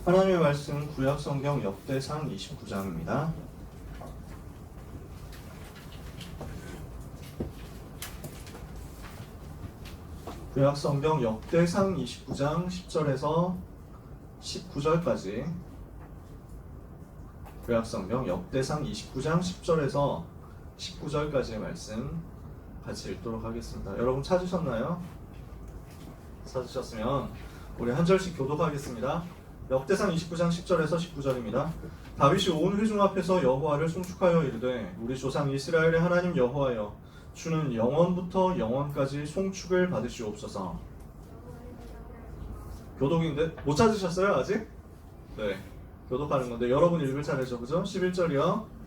하나님의 말씀 구약 성경 역대상 29장입니다. 구약 성경 역대상 29장 10절에서 19절까지 구약 성경 역대상 29장 10절에서 19절까지의 말씀 같이 읽도록 하겠습니다. 여러분 찾으셨나요? 찾으셨으면 우리 한 절씩 교독하겠습니다. 역대상 29장 10절에서 19절입니다. 다윗이 온 회중 앞에서 여호와를 송축하여 이르되 우리 조상 이스라엘의 하나님 여호와여 주는 영원부터 영원까지 송축을 받으시옵소서. 교독인데 못 찾으셨어요 아직? 네, 교독하는 건데 여러분 읽을 차례죠, 그죠? 11절이요.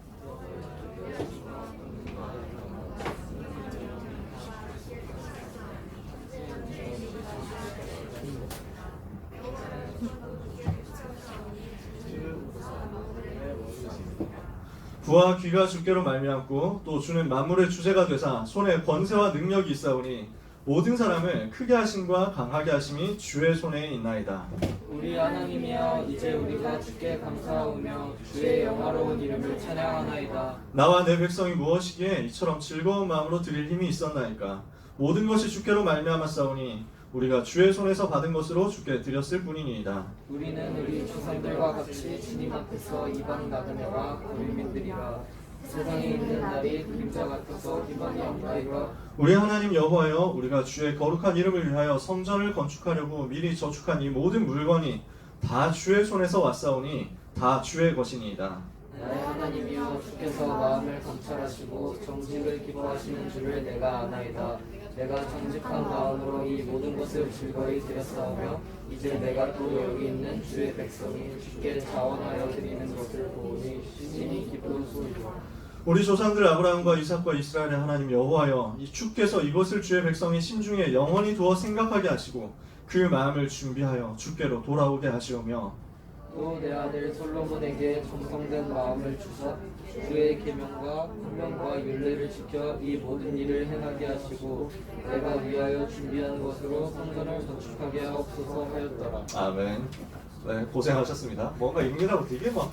부와 귀가 주께로 말미암고 또 주는 만물의 주제가 되사 손에 권세와 능력이 있사오니 모든 사람을 크게 하심과 강하게 하심이 주의 손에 있나이다. 우리 하나님이여 이제 우리가 주께 감사하오며 주의 영화로운 이름을 찬양하나이다. 나와 내 백성이 무엇이기에 이처럼 즐거운 마음으로 드릴 힘이 있었나이까. 모든 것이 주께로 말미암았사오니 우리가 주의 손에서 받은 것으로 주께 드렸을 뿐이니이다. 우리는 우리 조상들과 같이 주님 앞에서 이방 나그네와 거민민들이라. 세상에 있는 날이 그림자 같아서 희망이 없나이다. 우리 하나님 여호와여 우리가 주의 거룩한 이름을 위하여 성전을 건축하려고 미리 저축한 이 모든 물건이 다 주의 손에서 왔사오니 다 주의 것이니이다. 나의 하나님이여 주께서 마음을 감찰하시고 정직을 기뻐하시는 줄을 내가 아나이다. 내가 정직한 마음으로 이 모든 것을 즐거이 드렸사오며 이제 내가 또 여기 있는 주의 백성이 주께 자원하여 드리는 것을 보니 심히 기쁘소이다. 우리 조상들 아브라함과 이삭과 이스라엘의 하나님 여호와여 이 주께서 이것을 주의 백성의 심중에 영원히 두어 생각하게 하시고 그 마음을 준비하여 주께로 돌아오게 하시오며 또 내 아들 솔로몬에게 정성된 마음을 주사 주의 계명과 훈명과 율례를 지켜 이 모든 일을 행하게 하시고 내가 위하여 준비한 것으로 성전을 건축하게 하옵소서 하였더라. 아멘. 네, 고생하셨습니다. 뭔가 읽느라고 되게 막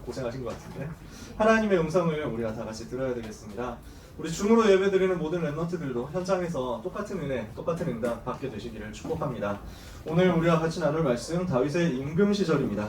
고생하신 것 같은데 하나님의 음성을 우리가 다 같이 들어야 되겠습니다. 우리 줌으로 예배드리는 모든 랩런트들도 현장에서 똑같은 은혜, 똑같은 응답 받게 되시기를 축복합니다. 오늘 우리가 같이 나눌 말씀 다윗의 임금 시절입니다.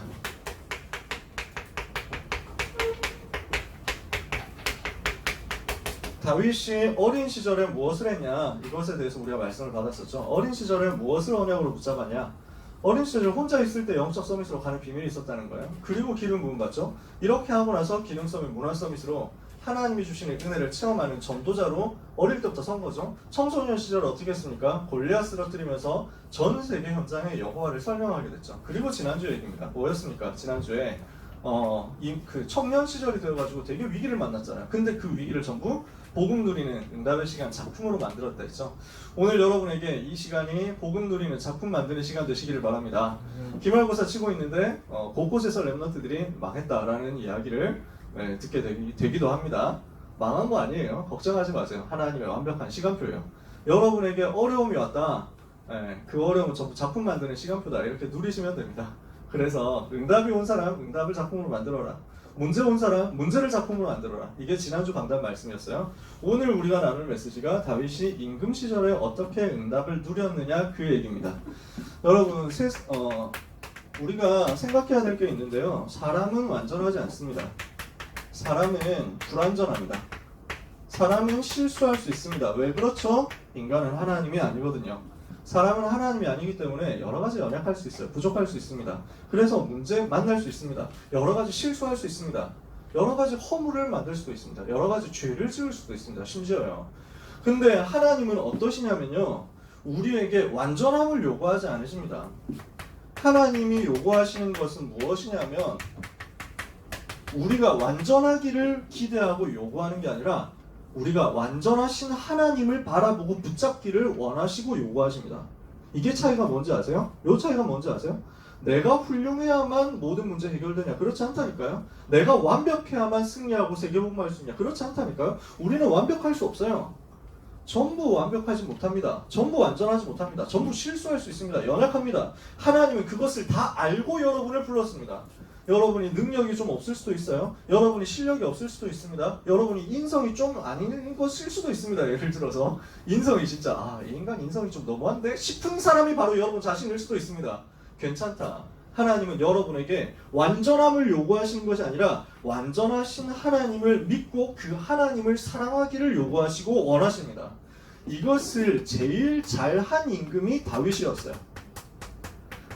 다윗이 어린 시절에 무엇을 했냐, 이것에 대해서 우리가 말씀을 받았었죠. 어린 시절에 무엇을 언약으로 붙잡았냐, 어린 시절 혼자 있을 때 영적 서밋으로 가는 비밀이 있었다는 거예요. 그리고 기름 부음 받죠. 이렇게 하고 나서 기능 서밋, 문화 서밋으로 하나님이 주시는 은혜를 체험하는 전도자로 어릴 때부터 선 거죠. 청소년 시절 어떻게 했습니까? 골리앗 쓰러뜨리면서 전 세계 현장에 여호와를 설명하게 됐죠. 그리고 지난주 얘기입니다. 뭐였습니까? 지난주에 그 청년 시절이 되어가지고 되게 위기를 만났잖아요. 근데 그 위기를 전부 복음 누리는 응답의 시간 작품으로 만들었다 했죠. 오늘 여러분에게 이 시간이 복음 누리는 작품 만드는 시간 되시기를 바랍니다. 기말고사 치고 있는데 곳곳에서 랩런트들이 망했다라는 이야기를 듣게 되기도 합니다. 망한 거 아니에요. 걱정하지 마세요. 하나님의 완벽한 시간표예요. 여러분에게 어려움이 왔다. 그 어려움은 전부 작품 만드는 시간표다. 이렇게 누리시면 됩니다. 그래서 응답이 온 사람 응답을 작품으로 만들어라. 문제 온 사람 문제를 작품으로 만들어라. 이게 지난주 강단 말씀이었어요. 오늘 우리가 나눌 메시지가 다윗이 임금 시절에 어떻게 응답을 누렸느냐 그 얘기입니다. 여러분 우리가 생각해야 될 게 있는데요. 사람은 완전하지 않습니다. 사람은 불완전합니다. 사람은 실수할 수 있습니다. 왜 그렇죠? 인간은 하나님이 아니거든요. 사람은 하나님이 아니기 때문에 여러 가지 연약할 수 있어요. 부족할 수 있습니다. 그래서 문제 만날 수 있습니다. 여러 가지 실수할 수 있습니다. 여러 가지 허물을 만들 수도 있습니다. 여러 가지 죄를 지을 수도 있습니다. 심지어요. 근데 하나님은 어떠시냐면요. 우리에게 완전함을 요구하지 않으십니다. 하나님이 요구하시는 것은 무엇이냐면 우리가 완전하기를 기대하고 요구하는 게 아니라 우리가 완전하신 하나님을 바라보고 붙잡기를 원하시고 요구하십니다. 이게 차이가 뭔지 아세요? 이 차이가 뭔지 아세요? 내가 훌륭해야만 모든 문제 해결되냐? 그렇지 않다니까요. 내가 완벽해야만 승리하고 세계복음할 수 있냐? 그렇지 않다니까요. 우리는 완벽할 수 없어요. 전부 완벽하지 못합니다. 전부 완전하지 못합니다. 전부 실수할 수 있습니다. 연약합니다. 하나님은 그것을 다 알고 여러분을 불렀습니다. 여러분이 능력이 좀 없을 수도 있어요. 여러분이 실력이 없을 수도 있습니다. 여러분이 인성이 좀 아닌 것일 수도 있습니다. 예를 들어서 인성이 진짜 이 인간 인성이 좀 너무한데 싶은 사람이 바로 여러분 자신일 수도 있습니다. 괜찮다. 하나님은 여러분에게 완전함을 요구하시는 것이 아니라 완전하신 하나님을 믿고 그 하나님을 사랑하기를 요구하시고 원하십니다. 이것을 제일 잘한 임금이 다윗이었어요.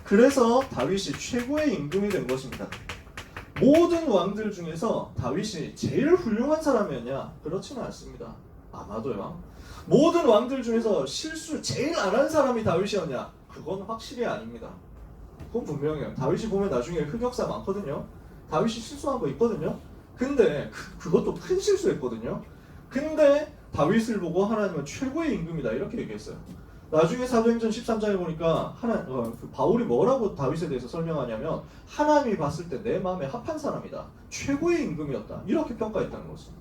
그래서 다윗이 최고의 임금이 된 것입니다. 모든 왕들 중에서 다윗이 제일 훌륭한 사람이었냐? 그렇지는 않습니다. 아마도요. 모든 왕들 중에서 실수 제일 안 한 사람이 다윗이었냐? 그건 확실히 아닙니다. 그건 분명해요. 다윗이 보면 나중에 흑역사 많거든요. 다윗이 실수한 거 있거든요. 근데 그것도 큰 실수했거든요. 근데 다윗을 보고 하나님은 최고의 임금이다 이렇게 얘기했어요. 나중에 사도행전 13장에 보니까 바울이 뭐라고 다윗에 대해서 설명하냐면 하나님이 봤을 때 내 마음에 합한 사람이다. 최고의 임금이었다. 이렇게 평가했다는 거죠.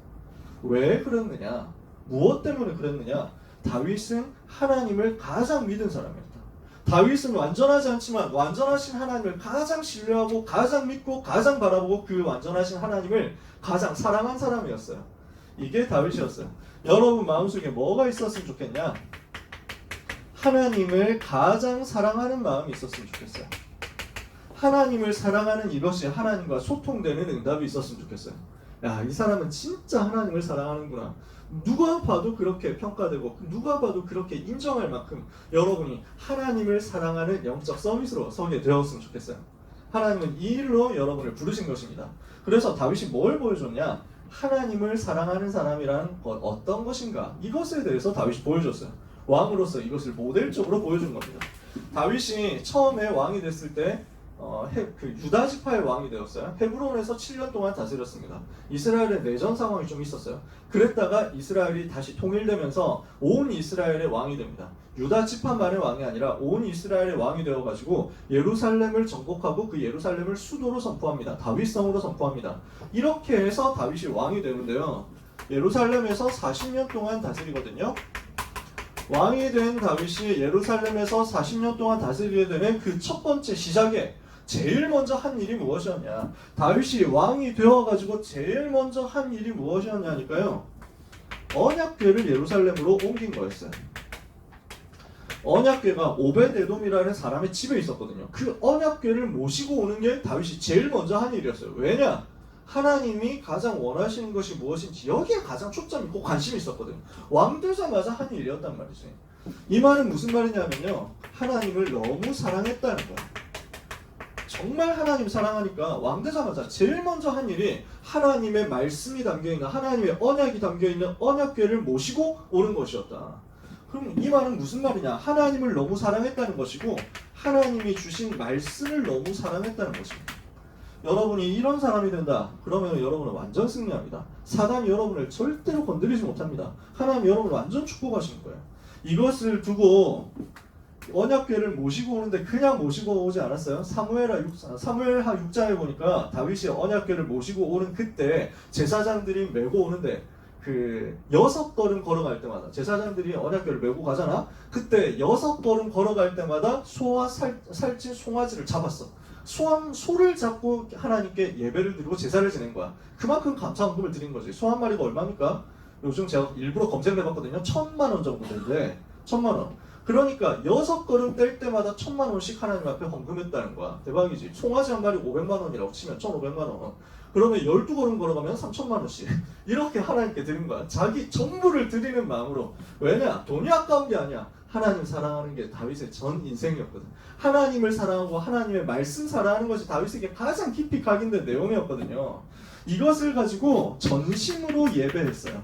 왜 그랬느냐? 무엇 때문에 그랬느냐? 다윗은 하나님을 가장 믿은 사람이었다. 다윗은 완전하지 않지만 완전하신 하나님을 가장 신뢰하고 가장 믿고 가장 바라보고 그 완전하신 하나님을 가장 사랑한 사람이었어요. 이게 다윗이었어요. 여러분 마음속에 뭐가 있었으면 좋겠냐? 하나님을 가장 사랑하는 마음이 있었으면 좋겠어요. 하나님을 사랑하는 이것이 하나님과 소통되는 응답이 있었으면 좋겠어요. 야, 이 사람은 진짜 하나님을 사랑하는구나. 누가 봐도 그렇게 평가되고 누가 봐도 그렇게 인정할 만큼 여러분이 하나님을 사랑하는 영적 서밋으로 서게 되었으면 좋겠어요. 하나님은 이 일로 여러분을 부르신 것입니다. 그래서 다윗이 뭘 보여줬냐? 하나님을 사랑하는 사람이란 것 어떤 것인가? 이것에 대해서 다윗이 보여줬어요. 왕으로서 이것을 모델적으로 보여준 겁니다. 다윗이 처음에 왕이 됐을 때 유다 지파의 왕이 되었어요. 헤브론에서 7년 동안 다스렸습니다. 이스라엘의 내전 상황이 좀 있었어요. 그랬다가 이스라엘이 다시 통일되면서 온 이스라엘의 왕이 됩니다. 유다 지파만의 왕이 아니라 온 이스라엘의 왕이 되어가지고 예루살렘을 정복하고 그 예루살렘을 수도로 선포합니다. 다윗성으로 선포합니다. 이렇게 해서 다윗이 왕이 되는데요. 예루살렘에서 40년 동안 다스리거든요. 왕이 된 다윗이 예루살렘에서 40년 동안 다스리게 되는 그 첫 번째 시작에 제일 먼저 한 일이 무엇이었냐? 다윗이 왕이 되어가지고 제일 먼저 한 일이 무엇이었냐니까요. 언약궤를 예루살렘으로 옮긴 거였어요. 언약궤가 오벳에돔이라는 사람의 집에 있었거든요. 그 언약궤를 모시고 오는 게 다윗이 제일 먼저 한 일이었어요. 왜냐? 하나님이 가장 원하시는 것이 무엇인지 여기에 가장 초점이 있고 관심이 있었거든요. 왕 되자마자 한 일이었단 말이지. 이 말은 무슨 말이냐면요. 하나님을 너무 사랑했다는 거야. 정말 하나님 사랑하니까 왕 되자마자 제일 먼저 한 일이 하나님의 말씀이 담겨있는 하나님의 언약이 담겨있는 언약궤를 모시고 오는 것이었다. 그럼 이 말은 무슨 말이냐? 하나님을 너무 사랑했다는 것이고 하나님이 주신 말씀을 너무 사랑했다는 것입니다. 여러분이 이런 사람이 된다. 그러면 여러분은 완전 승리합니다. 사단이 여러분을 절대로 건드리지 못합니다. 하나님이 여러분을 완전 축복하시는 거예요. 이것을 두고 언약궤를 모시고 오는데 그냥 모시고 오지 않았어요. 사무엘하 6장에 보니까 다윗이 언약궤를 모시고 오는 그때 제사장들이 메고 오는데 그 6걸음 걸어갈 때마다 제사장들이 언약궤를 메고 가잖아. 그때 6걸음 걸어갈 때마다 소와 살찐 송아지를 잡았어. 소를 잡고 하나님께 예배를 드리고 제사를 지낸 거야. 그만큼 감사헌금을 드린 거지. 소 한 마리가 얼마입니까? 요즘 제가 일부러 검색을 해봤거든요. 1,000만 원 정도 되는데 1,000만 원. 그러니까 6걸음 뗄 때마다 1,000만 원씩 하나님 앞에 헌금했다는 거야. 대박이지. 송아지 한 마리 500만 원이라고 치면 1,500만 원. 그러면 12걸음 걸어가면 3,000만 원씩 이렇게 하나님께 드린 거야. 자기 전부를 드리는 마음으로. 왜냐? 돈이 아까운 게 아니야. 하나님 사랑하는 게 다윗의 전 인생이었거든. 하나님을 사랑하고 하나님의 말씀 사랑하는 것이 다윗에게 가장 깊이 각인된 내용이었거든요. 이것을 가지고 전심으로 예배했어요.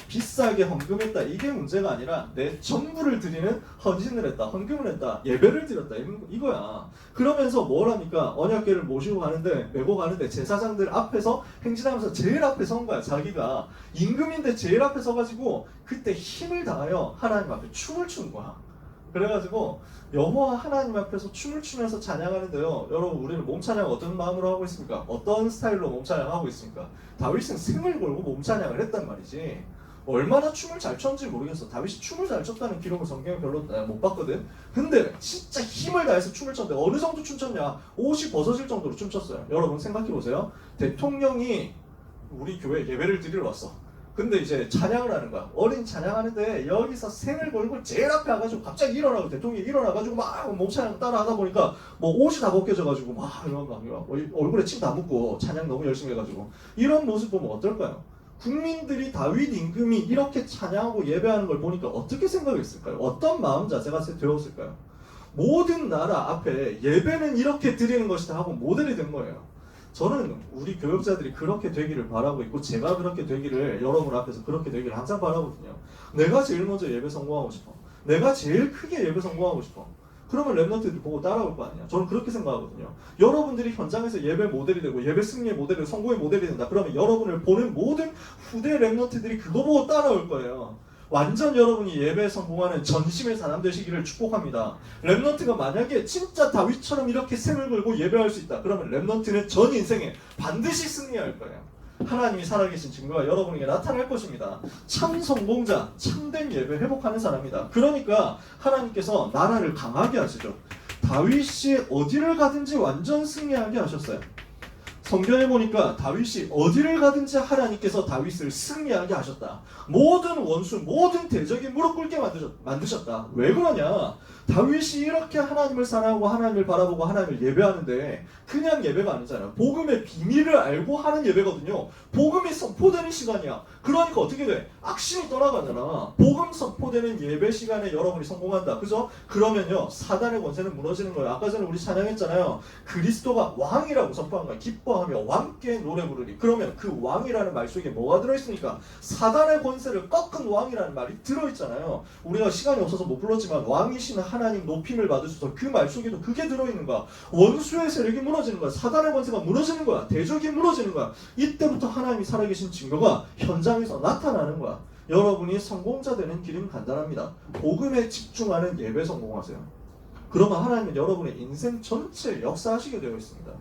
비싸게 헌금했다. 이게 문제가 아니라 내 전부를 드리는 헌신을 했다. 헌금을 했다. 예배를 드렸다. 이거야. 그러면서 뭘 합니까? 언약궤를 모시고 가는데 메고 가는데 제사장들 앞에서 행진하면서 제일 앞에 선 거야. 자기가 임금인데 제일 앞에 서가지고 그때 힘을 다하여 하나님 앞에 춤을 추는 거야. 그래가지고 여호와 하나님 앞에서 춤을 추면서 찬양하는데요. 여러분 우리는 몸 찬양 어떤 마음으로 하고 있습니까? 어떤 스타일로 몸 찬양하고 있습니까? 다윗은 승을 걸고 몸 찬양을 했단 말이지. 얼마나 춤을 잘 췄는지 모르겠어. 다윗이 춤을 잘 췄다는 기록을 성경에 별로 못 봤거든. 근데 진짜 힘을 다해서 춤을 췄는데 어느 정도 춤췄냐? 옷이 벗어질 정도로 춤췄어요. 여러분 생각해보세요. 대통령이 우리 교회 예배를 드리러 왔어. 근데 이제 찬양을 하는 거야. 어린 찬양하는데 여기서 생을 걸고 제일 앞에 와가지고 갑자기 일어나고 대통령이 일어나가지고 막 몸찬양 따라 하다 보니까 뭐 옷이 다 벗겨져가지고 막 이런 거 얼굴에 침 다 묻고 찬양 너무 열심히 해가지고 이런 모습 보면 어떨까요? 국민들이 다윗 임금이 이렇게 찬양하고 예배하는 걸 보니까 어떻게 생각했을까요? 어떤 마음 자세가 되었을까요? 모든 나라 앞에 예배는 이렇게 드리는 것이다 하고 모델이 된 거예요. 저는 우리 교육자들이 그렇게 되기를 바라고 있고 제가 그렇게 되기를 여러분 앞에서 그렇게 되기를 항상 바라거든요. 내가 제일 먼저 예배 성공하고 싶어. 내가 제일 크게 예배 성공하고 싶어. 그러면 랩런트들이 보고 따라올 거 아니야. 저는 그렇게 생각하거든요. 여러분들이 현장에서 예배 모델이 되고 예배 승리의 모델이 성공의 모델이 된다. 그러면 여러분을 보는 모든 후대 랩런트들이 그거 보고 따라올 거예요. 완전 여러분이 예배에 성공하는 전심의 사람 되시기를 축복합니다. 랩넌트가 만약에 진짜 다윗처럼 이렇게 생을 걸고 예배할 수 있다. 그러면 랩넌트는 전 인생에 반드시 승리할 거예요. 하나님이 살아계신 증거가 여러분에게 나타날 것입니다. 참 성공자, 참된 예배 회복하는 사람이다. 그러니까 하나님께서 나라를 강하게 하시죠. 다윗이 어디를 가든지 완전 승리하게 하셨어요. 성경에 보니까 다윗이 어디를 가든지 하나님께서 다윗을 승리하게 하셨다. 모든 원수, 모든 대적이 무릎 꿇게 만드셨다. 왜 그러냐? 다윗이 이렇게 하나님을 사랑하고 하나님을 바라보고 하나님을 예배하는데 그냥 예배가 아니잖아요. 복음의 비밀을 알고 하는 예배거든요. 복음이 선포되는 시간이야. 그러니까 어떻게 돼? 악신이 떠나가잖아. 복음 선포되는 예배 시간에 여러분이 성공한다. 그죠? 그러면요 사단의 권세는 무너지는 거예요. 아까 전에 우리 찬양했잖아요. 그리스도가 왕이라고 선포한 거야. 기뻐하며 왕께 노래 부르리. 그러면 그 왕이라는 말 속에 뭐가 들어있습니까? 사단의 권세를 꺾은 왕이라는 말이 들어있잖아요. 우리가 시간이 없어서 못 불렀지만 왕이신 하나님 높임을 받으셔서 그 말 속에도 그게 들어있는 거야. 원수의 세력이 무너지는 거야. 사단의 권세가 무너지는 거야. 대적이 무너지는 거야. 이때부터 하나님이 살아계신 증거가 현장에서 나타나는 거야. 여러분이 성공자 되는 길은 간단합니다. 복음에 집중하는 예배 성공하세요. 그러면 하나님은 여러분의 인생 전체 역사하시게 되어 있습니다.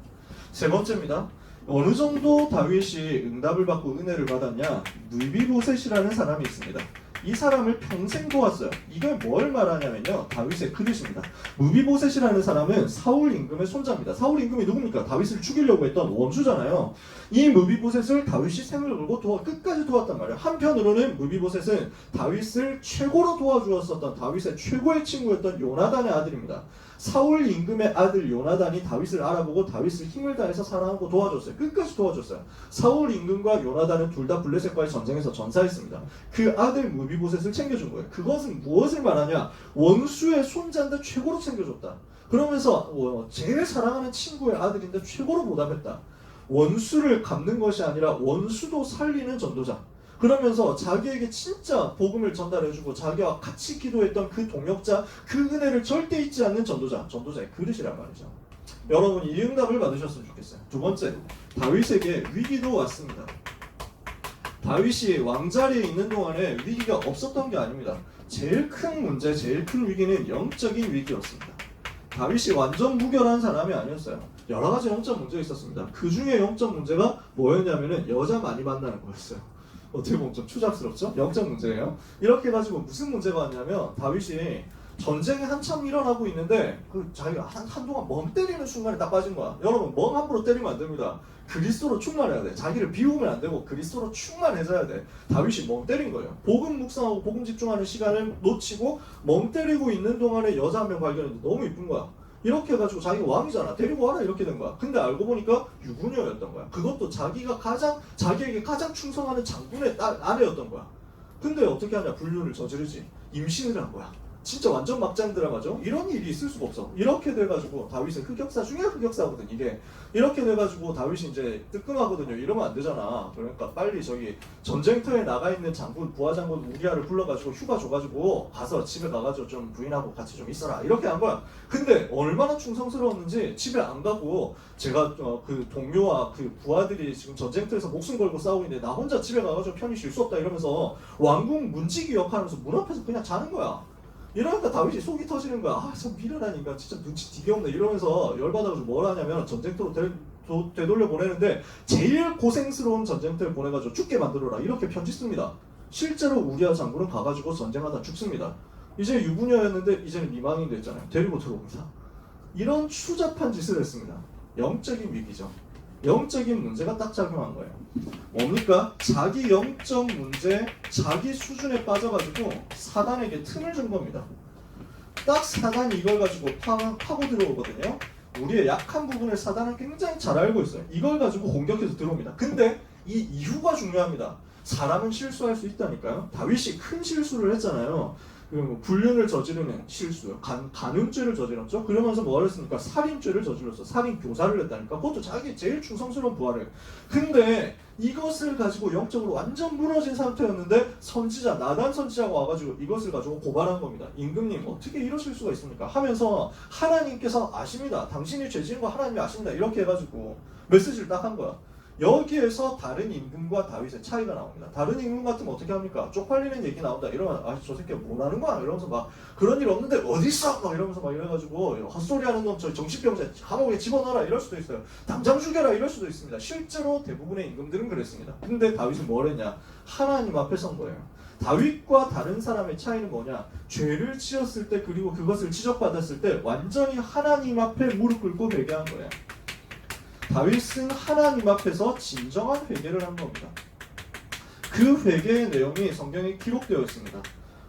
세 번째입니다. 어느 정도 다윗이 응답을 받고 은혜를 받았냐? 느비보셋이라는 사람이 있습니다. 이 사람을 평생 도왔어요. 이게 뭘 말하냐면요, 다윗의 그릇입니다. 느비보셋이라는 사람은 사울 임금의 손자입니다. 사울 임금이 누굽니까? 다윗을 죽이려고 했던 원수잖아요. 이 느비보셋을 다윗이 생을 걸고 끝까지 도왔단 말이에요. 한편으로는 느비보셋은 다윗을 최고로 도와주었었던 다윗의 최고의 친구였던 요나단의 아들입니다. 사울 임금의 아들 요나단이 다윗을 알아보고 다윗을 힘을 다해서 사랑하고 도와줬어요. 끝까지 도와줬어요. 사울 임금과 요나단은 둘 다 블레셋과의 전쟁에서 전사했습니다. 그 아들 느비보셋을 챙겨준 거예요. 그것은 무엇을 말하냐? 원수의 손자인데 최고로 챙겨줬다. 그러면서 제일 사랑하는 친구의 아들인데 최고로 보답했다. 원수를 갚는 것이 아니라 원수도 살리는 전도자. 그러면서 자기에게 진짜 복음을 전달해주고 자기와 같이 기도했던 그 동역자, 그 은혜를 절대 잊지 않는 전도자의 그릇이란 말이죠. 여러분이 이 응답을 받으셨으면 좋겠어요. 두 번째, 다윗에게 위기도 왔습니다. 다윗이 왕자리에 있는 동안에 위기가 없었던 게 아닙니다. 제일 큰 문제, 제일 큰 위기는 영적인 위기였습니다. 다윗이 완전 무결한 사람이 아니었어요. 여러 가지 영적 문제가 있었습니다. 그 중에 영적 문제가 뭐였냐면은 여자 많이 만나는 거였어요. 어떻게 보면 좀 추잡스럽죠? 영적 문제예요. 이렇게 해가지고 무슨 문제가 왔냐면 다윗이 전쟁이 한참 일어나고 있는데 자기가 한동안 멍 때리는 순간에 딱 빠진 거야. 여러분 멍 함부로 때리면 안 됩니다. 그리스도로 충만해야 돼. 자기를 비우면 안 되고 그리스도로 충만해져야 돼. 다윗이 멍 때린 거예요. 복음 묵상하고 복음 집중하는 시간을 놓치고 멍 때리고 있는 동안에 여자 한 명 발견했는데 너무 이쁜 거야. 이렇게 해가지고 자기가 왕이잖아. 데리고 와라 이렇게 된 거야. 근데 알고 보니까 유부녀였던 거야. 그것도 자기에게 가장 충성하는 장군의 아내였던 거야. 근데 어떻게 하냐? 불륜을 저지르지. 임신을 한 거야. 진짜 완전 막장 드라마죠. 이런 일이 있을 수가 없어. 이렇게 돼가지고 다윗은 흑역사 중에 흑역사거든 이게. 이렇게 돼가지고 다윗이 이제 뜨끔하거든요. 이러면 안 되잖아. 그러니까 빨리 저기 전쟁터에 나가 있는 장군, 부하장군 우리아를 불러가지고 휴가 줘가지고 가서 집에 가가지고 좀 부인하고 같이 좀 있어라 이렇게 한 거야. 근데 얼마나 충성스러웠는지 집에 안 가고 제가 그 동료와 그 부하들이 지금 전쟁터에서 목숨 걸고 싸우고 있는데 나 혼자 집에 가가지고 편히 쉴 수 없다 이러면서 왕궁 문지기 역하면서 문 앞에서 그냥 자는 거야. 이러니까 다윗이 속이 터지는 거야. 아, 참 미련하니까 진짜 눈치 되게 없네. 이러면서 열받아가지고 뭘 하냐면 전쟁터로 되돌려 보내는데 제일 고생스러운 전쟁터를 보내가지고 죽게 만들어라 이렇게 편지 씁니다. 실제로 우리아 장군은 가가지고 전쟁하다 죽습니다. 이제 유부녀였는데 이제는 미망인 됐잖아요. 데리고 들어옵니다. 이런 추잡한 짓을 했습니다. 영적인 위기죠. 영적인 문제가 딱 작용한 거예요. 뭡니까? 자기 영적 문제, 자기 수준에 빠져가지고 사단에게 틈을 준 겁니다. 딱 사단이 이걸 가지고 파고 들어오거든요. 우리의 약한 부분을 사단은 굉장히 잘 알고 있어요. 이걸 가지고 공격해서 들어옵니다. 근데 이 이유가 중요합니다. 사람은 실수할 수 있다니까요. 다윗이 큰 실수를 했잖아요. 불륜을 저지르는 실수, 간음죄를 저질렀죠. 그러면서 뭐 했습니까? 살인죄를 저질렀어. 살인 교사를 했다니까. 그것도 자기 제일 충성스러운 부하를. 근데 이것을 가지고 영적으로 완전 무너진 상태였는데 선지자, 나단 선지자가 와가지고 이것을 가지고 고발한 겁니다. 임금님 어떻게 이러실 수가 있습니까? 하면서 하나님께서 아십니다. 당신이 죄 지은 거 하나님이 아십니다. 이렇게 해가지고 메시지를 딱 한 거야. 여기에서 다른 임금과 다윗의 차이가 나옵니다. 다른 임금 같으면 어떻게 합니까? 쪽팔리는 얘기 나온다. 이러면 저 새끼가 뭐라는 거야? 이러면서 막 그런 일 없는데 어디 있어? 막 이러면서 막 이래가지고 헛소리하는 놈 저 정신병자 감옥에 집어넣어라 이럴 수도 있어요. 당장 죽여라 이럴 수도 있습니다. 실제로 대부분의 임금들은 그랬습니다. 근데 다윗은 뭘 했냐? 하나님 앞에 선 거예요. 다윗과 다른 사람의 차이는 뭐냐? 죄를 지었을 때 그리고 그것을 지적받았을 때 완전히 하나님 앞에 무릎 꿇고 회개한 거예요. 다윗은 하나님 앞에서 진정한 회개를 한 겁니다. 그 회개의 내용이 성경에 기록되어 있습니다.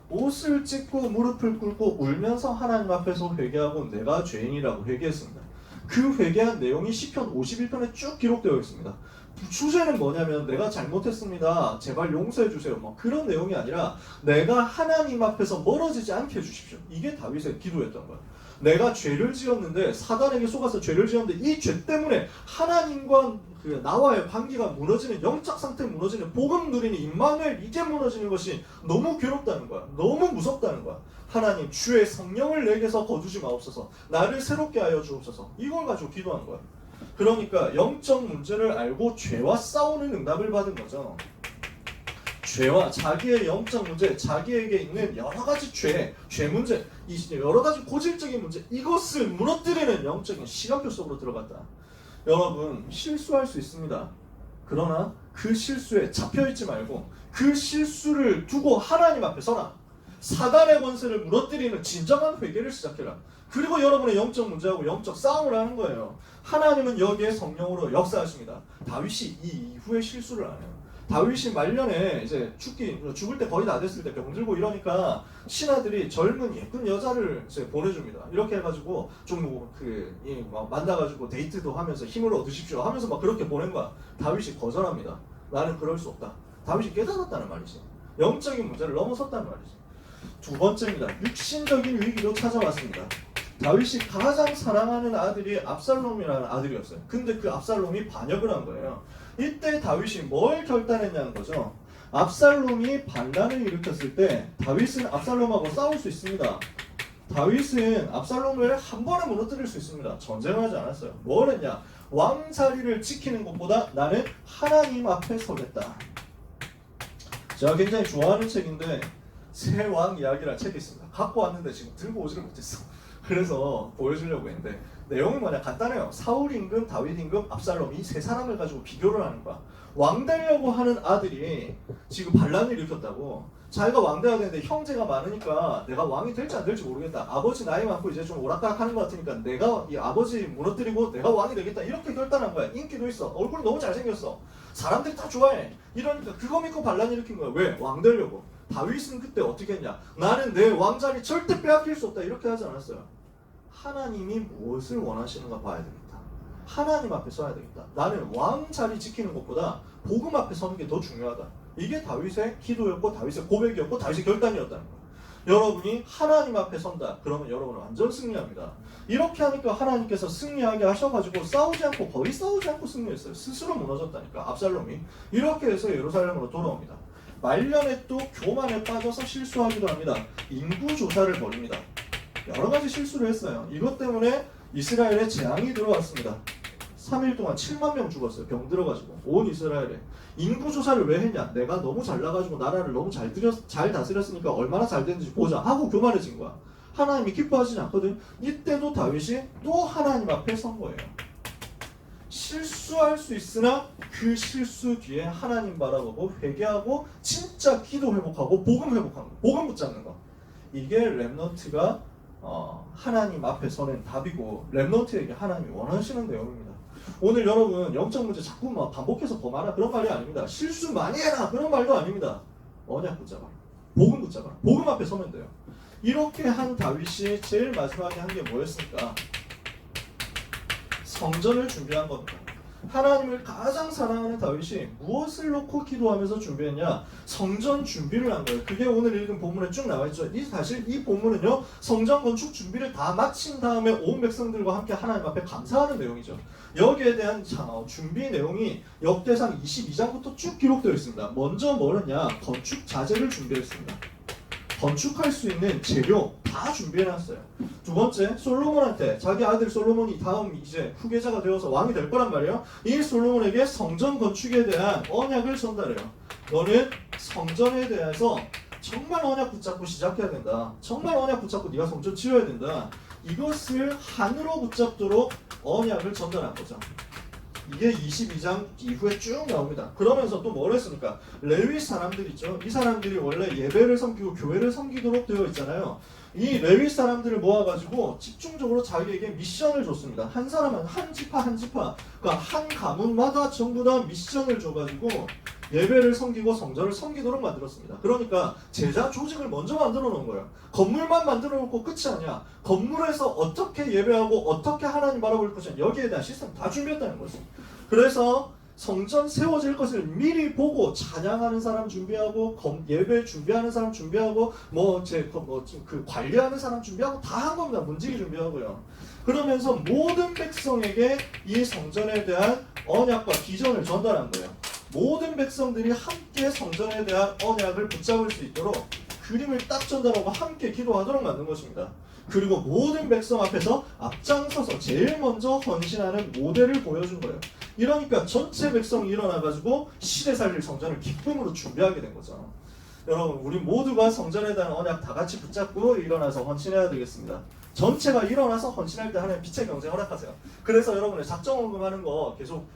옷을 찢고 무릎을 꿇고 울면서 하나님 앞에서 회개하고 내가 죄인이라고 회개했습니다. 그 회개한 내용이 시편 51편에 쭉 기록되어 있습니다. 주제는 뭐냐면 내가 잘못했습니다. 제발 용서해 주세요. 뭐 그런 내용이 아니라 내가 하나님 앞에서 멀어지지 않게 해주십시오. 이게 다윗의 기도였던 거예요. 내가 죄를 지었는데 사단에게 속아서 죄를 지었는데 이 죄 때문에 하나님과 나와의 관계가 무너지는 영적 상태 무너지는 복음 누리는 임마누엘 이게 무너지는 것이 너무 괴롭다는 거야. 너무 무섭다는 거야. 하나님 주의 성령을 내게서 거두지 마옵소서. 나를 새롭게 하여 주옵소서. 이걸 가지고 기도한 거야. 그러니까 영적 문제를 알고 죄와 싸우는 응답을 받은 거죠. 죄와 자기의 영적 문제, 자기에게 있는 여러 가지 죄 문제, 이 여러 가지 고질적인 문제, 이것을 무너뜨리는 영적인 시간표 속으로 들어갔다. 여러분, 실수할 수 있습니다. 그러나 그 실수에 잡혀있지 말고 그 실수를 두고 하나님 앞에 서라. 사단의 권세를 무너뜨리는 진정한 회개를 시작해라. 그리고 여러분의 영적 문제하고 영적 싸움을 하는 거예요. 하나님은 여기에 성령으로 역사하십니다. 다윗이 이 이후에 실수를 안 해요. 다윗이 말년에 이제 죽을 때 거의 다 됐을 때 병들고 이러니까 신하들이 젊은 예쁜 여자를 이제 보내줍니다. 이렇게 해가지고 좀 만나가지고 데이트도 하면서 힘을 얻으십시오 하면서 막 그렇게 보낸 거야. 다윗이 거절합니다. 나는 그럴 수 없다. 다윗이 깨달았다는 말이지. 영적인 문제를 넘어섰다는 말이지. 두 번째입니다. 육신적인 위기도 찾아왔습니다. 다윗이 가장 사랑하는 아들이 압살롬이라는 아들이었어요. 근데 그 압살롬이 반역을 한 거예요. 이때 다윗이 뭘 결단했냐는 거죠. 압살롬이 반란을 일으켰을 때 다윗은 압살롬하고 싸울 수 있습니다. 다윗은 압살롬을 한 번에 무너뜨릴 수 있습니다. 전쟁을 하지 않았어요. 뭘 했냐? 왕 자리를 지키는 것보다 나는 하나님 앞에 서겠다. 제가 굉장히 좋아하는 책인데 새 왕 이야기라는 책이 있습니다. 갖고 왔는데 지금 들고 오지를 못했어. 그래서 보여주려고 했는데 내용이 뭐냐 간단해요. 사울 임금, 다윗 임금, 압살롬 이 세 사람을 가지고 비교를 하는 거야. 왕 되려고 하는 아들이 지금 반란을 일으켰다고. 자기가 왕 돼야 되는데 형제가 많으니까 내가 왕이 될지 안 될지 모르겠다. 아버지 나이 많고 이제 좀 오락가락하는 것 같으니까 내가 이 아버지 무너뜨리고 내가 왕이 되겠다. 이렇게 결단한 거야. 인기도 있어. 얼굴 너무 잘생겼어. 사람들이 다 좋아해. 이러니까 그거 믿고 반란 일으킨 거야. 왜? 왕 되려고. 다윗은 그때 어떻게 했냐? 나는 내 왕자리 절대 빼앗길 수 없다. 이렇게 하지 않았어요. 하나님이 무엇을 원하시는가 봐야 되겠다. 하나님 앞에 서야 되겠다. 나는 왕자리 지키는 것보다 복음 앞에 서는 게 더 중요하다. 이게 다윗의 기도였고 다윗의 고백이었고 다윗의 결단이었다는 거예요. 여러분이 하나님 앞에 선다. 그러면 여러분은 완전 승리합니다. 이렇게 하니까 하나님께서 승리하게 하셔가지고 싸우지 않고 거의 싸우지 않고 승리했어요. 스스로 무너졌다니까 압살롬이. 이렇게 해서 예루살렘으로 돌아옵니다. 말년에 또 교만에 빠져서 실수하기도 합니다. 인구조사를 벌입니다. 여러 가지 실수를 했어요. 이것 때문에 이스라엘에 재앙이 들어왔습니다. 3일 동안 7만 명 죽었어요. 병 들어가지고 온 이스라엘에. 인구조사를 왜 했냐? 내가 너무 잘나가지고 나라를 너무 잘 다스렸으니까 얼마나 잘 됐는지 보자 하고 교만해진 거야. 하나님이 기뻐하시지 않거든. 이때도 다윗이 또 하나님 앞에 선 거예요. 실수할 수 있으나 그 실수 뒤에 하나님 바라보고 회개하고 진짜 진짜 기도 회복하고 복음 회복하는 거, 복음 붙잡는 거. 이게 렘넌트가 하나님 앞에 서는 답이고 렘넌트에게 하나님이 원하시는 내용입니다. 오늘 여러분 영적 문제 자꾸 막 반복해서 더 많아 그런 말이 아닙니다. 실수 많이 해라 그런 말도 아닙니다. 언약 붙잡아라. 복음 붙잡아라. 복음 앞에 서면 돼요. 이렇게 한 다윗이 제일 마지막에 한 게 뭐였습니까? 성전을 준비한 겁니다. 하나님을 가장 사랑하는 다윗이 무엇을 놓고 기도하면서 준비했냐? 성전 준비를 한 거예요. 그게 오늘 읽은 본문에 쭉 나와 있죠. 사실 이 본문은요, 성전 건축 준비를 다 마친 다음에 온 백성들과 함께 하나님 앞에 감사하는 내용이죠. 여기에 대한 준비 내용이 역대상 22장부터 쭉 기록되어 있습니다. 먼저 뭐였냐? 건축 자재를 준비했습니다. 건축할 수 있는 재료 다 준비해놨어요. 두 번째, 솔로몬한테 자기 아들 솔로몬이 다음 이제 후계자가 되어서 왕이 될 거란 말이에요. 이 솔로몬에게 성전 건축에 대한 언약을 전달해요. 너는 성전에 대해서 정말 언약 붙잡고 시작해야 된다. 정말 언약 붙잡고 네가 성전 지어야 된다. 이것을 한으로 붙잡도록 언약을 전달한 거죠. 이게 22장 이후에 쭉 나옵니다. 그러면서 또 뭘 했습니까? 레위 사람들 있죠. 이 사람들이 원래 예배를 섬기고 교회를 섬기도록 되어 있잖아요. 이 레위 사람들을 모아가지고 집중적으로 자기에게 미션을 줬습니다. 한 사람은 한 지파 한 지파, 그러니까 한 가문마다 전부 다 미션을 줘가지고 예배를 섬기고 성전을 섬기도록 만들었습니다. 그러니까 제자 조직을 먼저 만들어 놓은 거예요. 건물만 만들어 놓고 끝이 아니야. 건물에서 어떻게 예배하고 어떻게 하나님 바라볼 것이냐, 여기에 대한 시스템 다 준비했다는 거죠. 그래서 성전 세워질 것을 미리 보고 찬양하는 사람 준비하고 예배 준비하는 사람 준비하고 그 관리하는 사람 준비하고 다 한 겁니다. 문지기 준비하고요. 그러면서 모든 백성에게 이 성전에 대한 언약과 비전을 전달한 거예요. 모든 백성들이 함께 성전에 대한 언약을 붙잡을 수 있도록 그림을 딱 전달하고 함께 기도하도록 만든 것입니다. 그리고 모든 백성 앞에서 앞장서서 제일 먼저 헌신하는 모델을 보여준 거예요. 이러니까 전체 백성이 일어나가지고 시대 살릴 성전을 기쁨으로 준비하게 된 거죠. 여러분, 우리 모두가 성전에 대한 언약 다 같이 붙잡고 일어나서 헌신해야 되겠습니다. 전체가 일어나서 헌신할 때 하나님 빛의 경제 허락하세요. 그래서 여러분의 작정 헌금하는 거 계속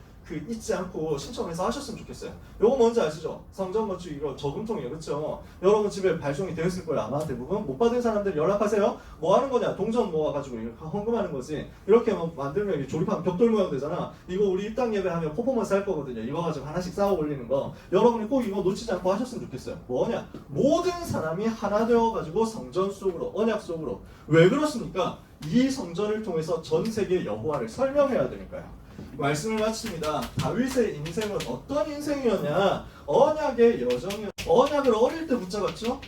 잊지 않고 신청해서 하셨으면 좋겠어요. 요거 뭔지 아시죠? 성전 건축 이거 저금통이에요. 그렇죠? 여러분 집에 발송이 되어 있을 거예요. 아마 대부분. 못 받은 사람들 연락하세요. 뭐 하는 거냐? 동전 모아가지고 헌금하는 거지. 이렇게 만들면 이렇게 조립하면 벽돌 모양 되잖아. 이거 우리 입당 예배하면 퍼포먼스 할 거거든요. 이거 가지고 하나씩 쌓아 올리는 거. 여러분이 꼭 이거 놓치지 않고 하셨으면 좋겠어요. 뭐냐? 모든 사람이 하나 되어가지고 성전 속으로, 언약 속으로. 왜 그렇습니까? 이 성전을 통해서 전 세계 여호와를 설명해야 되니까요. 말씀을 마칩니다. 다윗의 인생은 어떤 인생이었냐? 언약의 여정이었어요. 언약을 어릴 때 붙잡았죠?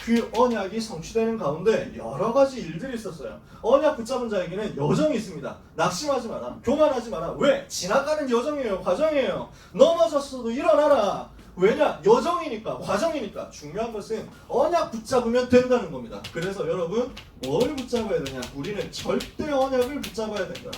그 언약이 성취되는 가운데 여러 가지 일들이 있었어요. 언약 붙잡은 자에게는 여정이 있습니다. 낙심하지 마라. 교만하지 마라. 왜? 지나가는 여정이에요. 과정이에요. 넘어졌어도 일어나라. 왜냐? 여정이니까, 과정이니까. 중요한 것은 언약 붙잡으면 된다는 겁니다. 그래서 여러분, 뭘 붙잡아야 되냐? 우리는 절대 언약을 붙잡아야 된다.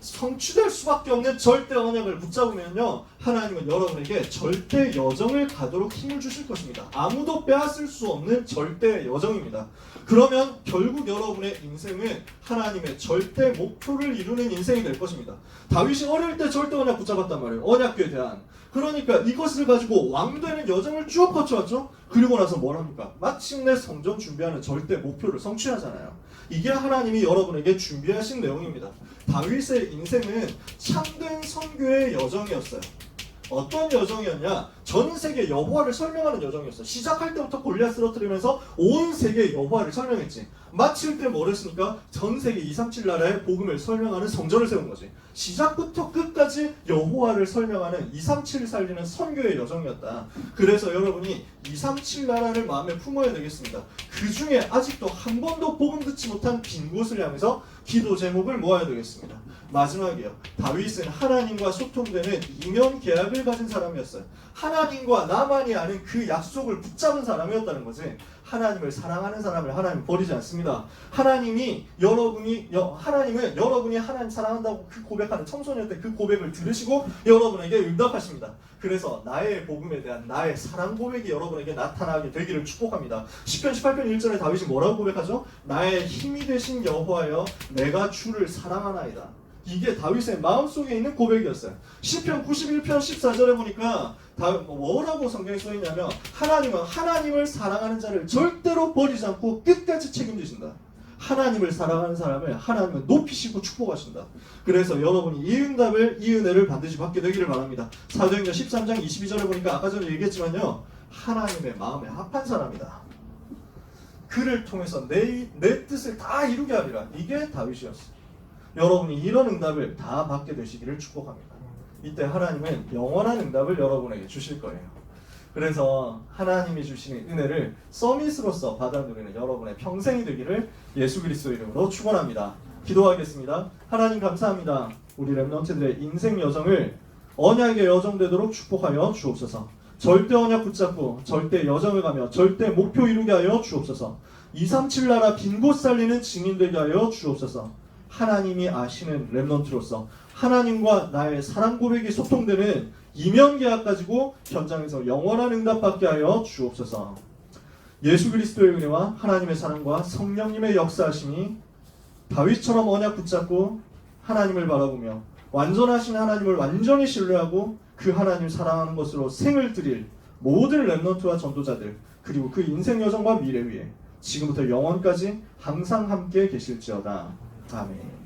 성취될 수밖에 없는 절대 언약을 붙잡으면요, 하나님은 여러분에게 절대 여정을 가도록 힘을 주실 것입니다. 아무도 빼앗을 수 없는 절대 여정입니다. 그러면 결국 여러분의 인생은 하나님의 절대 목표를 이루는 인생이 될 것입니다. 다윗이 어릴 때 절대 언약 붙잡았단 말이에요. 언약궤에 대한. 그러니까 이것을 가지고 왕되는 여정을 쭉 거쳐왔죠. 그리고 나서 뭘 합니까? 마침내 성전 준비하는 절대 목표를 성취하잖아요. 이게 하나님이 여러분에게 준비하신 내용입니다. 다윗의 인생은 참된 선교의 여정이었어요. 어떤 여정이었냐? 전 세계 여호와를 설명하는 여정이었어요. 시작할 때부터 골리앗 쓰러뜨리면서 온 세계 여호와를 설명했지. 마칠 때 뭘 했습니까? 전 세계 237 나라의 복음을 설명하는 성전을 세운 거지. 시작부터 끝까지 여호와를 설명하는 237 살리는 선교의 여정이었다. 그래서 여러분이 237 나라를 마음에 품어야 되겠습니다. 그 중에 아직도 한 번도 복음 듣지 못한 빈 곳을 향해서 기도 제목을 모아야 되겠습니다. 마지막이요. 다윗은 하나님과 소통되는 이면 계약을 가진 사람이었어요. 하나님과 나만이 아는 그 약속을 붙잡은 사람이었다는 거지. 하나님을 사랑하는 사람을 하나님 버리지 않습니다. 하나님은 여러분이 하나님 사랑한다고 그 고백하는 청소년 때 그 고백을 들으시고 여러분에게 응답하십니다. 그래서 나의 복음에 대한 나의 사랑 고백이 여러분에게 나타나게 되기를 축복합니다. 시편 18편 1절에 다윗이 뭐라고 고백하죠? 나의 힘이 되신 여호와여, 내가 주를 사랑하나이다. 이게 다윗의 마음속에 있는 고백이었어요. 시편 91편 14절에 보니까 뭐라고 성경에 써있냐면 하나님은 하나님을 사랑하는 자를 절대로 버리지 않고 끝까지 책임지신다. 하나님을 사랑하는 사람을 하나님은 높이시고 축복하신다. 그래서 여러분이 이 응답을, 이 은혜를 반드시 받게 되기를 바랍니다. 사도행전 13장 22절에 보니까 아까 전에 얘기했지만요, 하나님의 마음에 합한 사람이다. 그를 통해서 내 뜻을 다 이루게 하리라. 이게 다윗이었어요. 여러분이 이런 응답을 다 받게 되시기를 축복합니다. 이때 하나님은 영원한 응답을 여러분에게 주실 거예요. 그래서 하나님이 주시는 은혜를 서밋으로서 받아 누리는 여러분의 평생이 되기를 예수 그리스도 이름으로 축원합니다. 기도하겠습니다. 하나님 감사합니다. 우리 렘넌트들의 인생 여정을 언약의 여정 되도록 축복하여 주옵소서. 절대 언약 붙잡고 절대 여정을 가며 절대 목표 이루게 하여 주옵소서. 237 나라 빈 곳 살리는 증인 되게 하여 주옵소서. 하나님이 아시는 렘넌트로서 하나님과 나의 사랑 고백이 소통되는 이면 계약 가지고 현장에서 영원한 응답 받게 하여 주옵소서. 예수 그리스도의 은혜와 하나님의 사랑과 성령님의 역사하심이 다윗처럼 언약 붙잡고 하나님을 바라보며 완전하신 하나님을 완전히 신뢰하고 그 하나님 사랑하는 것으로 생을 드릴 모든 렘넌트와 전도자들, 그리고 그 인생 여정과 미래 위에 지금부터 영원까지 항상 함께 계실지어다. 아멘.